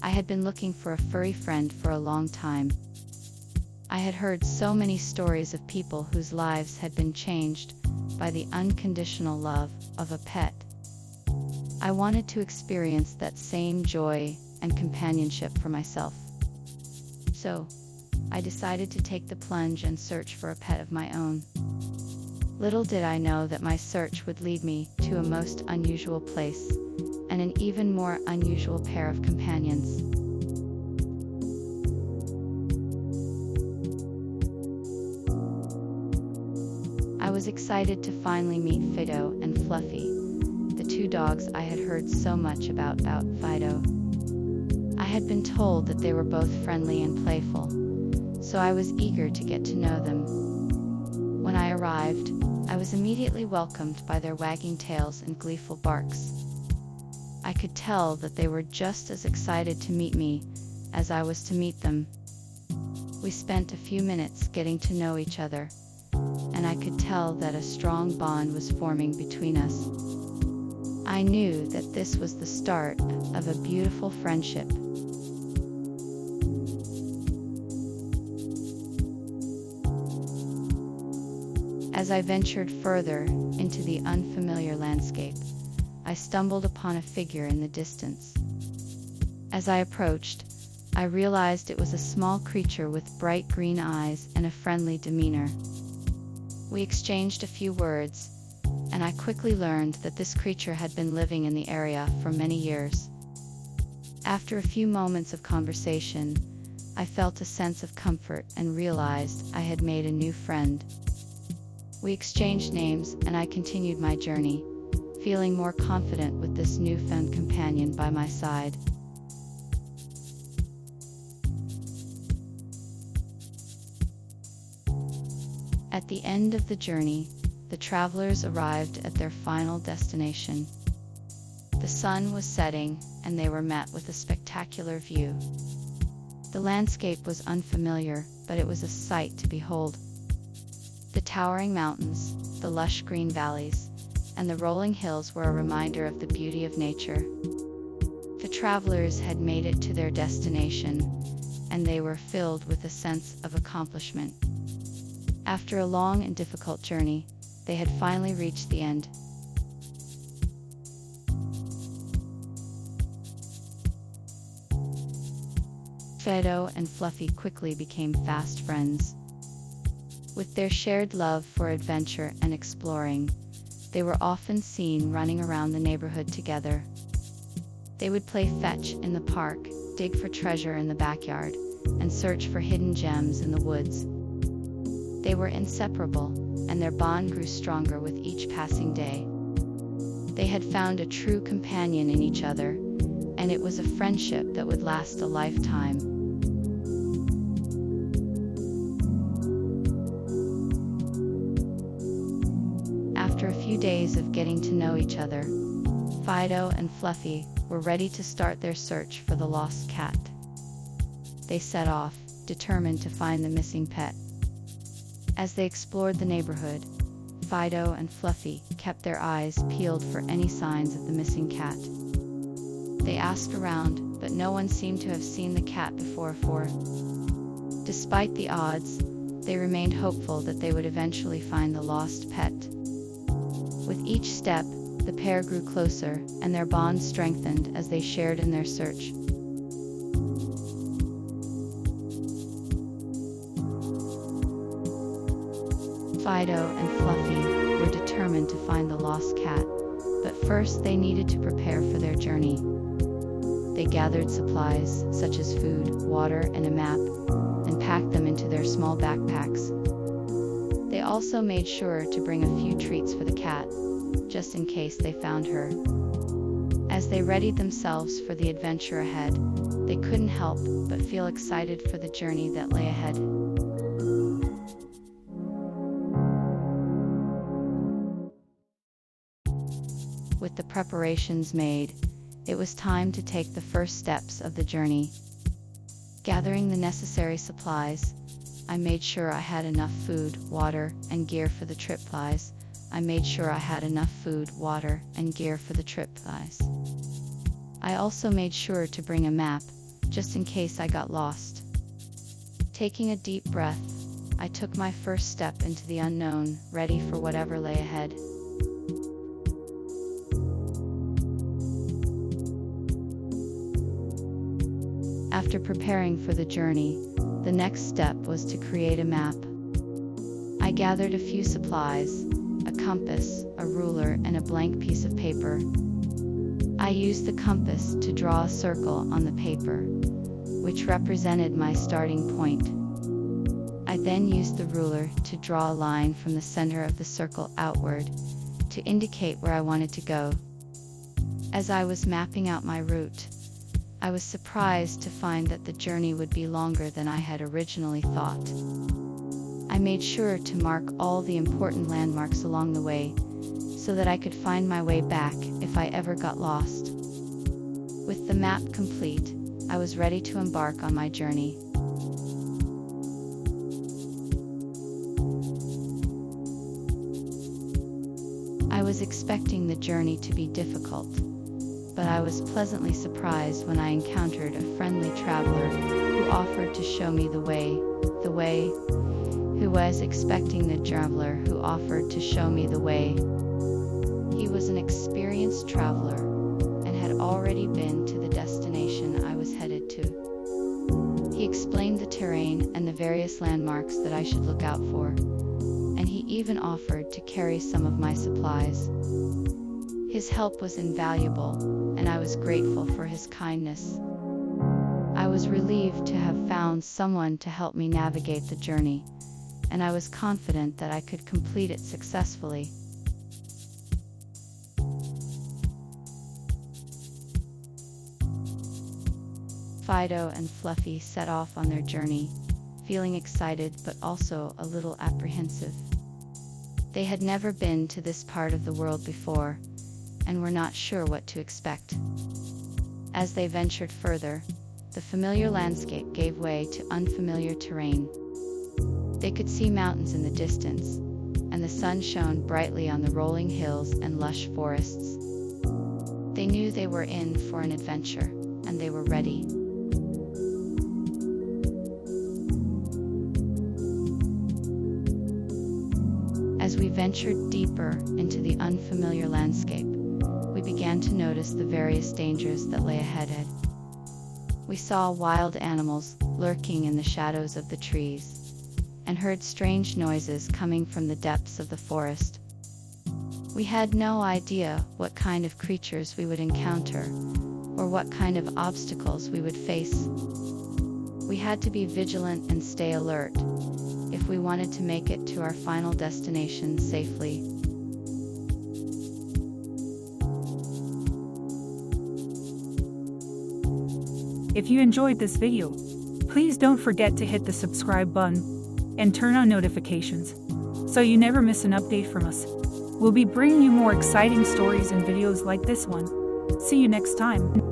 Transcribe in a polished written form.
I had been looking for a furry friend for a long time. I had heard so many stories of people whose lives had been changed by the unconditional love of a pet. I wanted to experience that same joy and companionship for myself. So, I decided to take the plunge and search for a pet of my own. Little did I know that my search would lead me to a most unusual place, and an even more unusual pair of companions. I was excited to finally meet Fido and Fluffy, the two dogs I had heard so much about Fido. I had been told that they were both friendly and playful, so I was eager to get to know them. When I arrived, I was immediately welcomed by their wagging tails and gleeful barks. I could tell that they were just as excited to meet me as I was to meet them. We spent a few minutes getting to know each other, and I could tell that a strong bond was forming between us. I knew that this was the start of a beautiful friendship. As I ventured further into the unfamiliar landscape, I stumbled upon a figure in the distance. As I approached, I realized it was a small creature with bright green eyes and a friendly demeanor. We exchanged a few words, and I quickly learned that this creature had been living in the area for many years. After a few moments of conversation, I felt a sense of comfort and realized I had made a new friend. We exchanged names, and I continued my journey, feeling more confident with this newfound companion by my side. At the end of the journey, the travelers arrived at their final destination. The sun was setting, and they were met with a spectacular view. The landscape was unfamiliar, but it was a sight to behold. The towering mountains, the lush green valleys, and the rolling hills were a reminder of the beauty of nature. The travelers had made it to their destination, and they were filled with a sense of accomplishment. After a long and difficult journey, they had finally reached the end. Fido and Fluffy quickly became fast friends. With their shared love for adventure and exploring, they were often seen running around the neighborhood together. They would play fetch in the park, dig for treasure in the backyard, and search for hidden gems in the woods. They were inseparable, and their bond grew stronger with each passing day. They had found a true companion in each other, and it was a friendship that would last a lifetime. After a few days of getting to know each other, Fido and Fluffy were ready to start their search for the lost cat. They set off, determined to find the missing pet. As they explored the neighborhood, Fido and Fluffy kept their eyes peeled for any signs of the missing cat. They asked around, but no one seemed to have seen the cat before. Despite the odds, they remained hopeful that they would eventually find the lost pet. With each step, the pair grew closer, and their bond strengthened as they shared in their search. Fido and Fluffy were determined to find the lost cat, but first they needed to prepare for their journey. They gathered supplies, such as food, water, and a map, and packed them into their small backpacks. They also made sure to bring a few treats for the cat, just in case they found her. As they readied themselves for the adventure ahead, they couldn't help but feel excited for the journey that lay ahead. With the preparations made, it was time to take the first steps of the journey. Gathering the necessary supplies, I made sure I had enough food, water, and gear for the trip. I also made sure to bring a map, just in case I got lost. Taking a deep breath, I took my first step into the unknown, ready for whatever lay ahead. After preparing for the journey, the next step was to create a map. I gathered a few supplies, a compass, a ruler, and a blank piece of paper. I used the compass to draw a circle on the paper, which represented my starting point. I then used the ruler to draw a line from the center of the circle outward to indicate where I wanted to go. As I was mapping out my route, I was surprised to find that the journey would be longer than I had originally thought. I made sure to mark all the important landmarks along the way, so that I could find my way back if I ever got lost. With the map complete, I was ready to embark on my journey. I was expecting the journey to be difficult, but I was pleasantly surprised when I encountered a friendly traveler who offered to show me the way. He was an experienced traveler and had already been to the destination I was headed to. He explained the terrain and the various landmarks that I should look out for, and he even offered to carry some of my supplies. His help was invaluable, and I was grateful for his kindness. I was relieved to have found someone to help me navigate the journey, and I was confident that I could complete it successfully. Fido and Fluffy set off on their journey, feeling excited but also a little apprehensive. They had never been to this part of the world before, and were not sure what to expect. As they ventured further, the familiar landscape gave way to unfamiliar terrain. They could see mountains in the distance, and the sun shone brightly on the rolling hills and lush forests. They knew they were in for an adventure, and they were ready. As we ventured deeper into the unfamiliar landscape, we began to notice the various dangers that lay ahead. We saw wild animals lurking in the shadows of the trees, and heard strange noises coming from the depths of the forest. We had no idea what kind of creatures we would encounter, or what kind of obstacles we would face. We had to be vigilant and stay alert if we wanted to make it to our final destination safely. If you enjoyed this video, please don't forget to hit the subscribe button and turn on notifications so you never miss an update from us. We'll be bringing you more exciting stories and videos like this one. See you next time.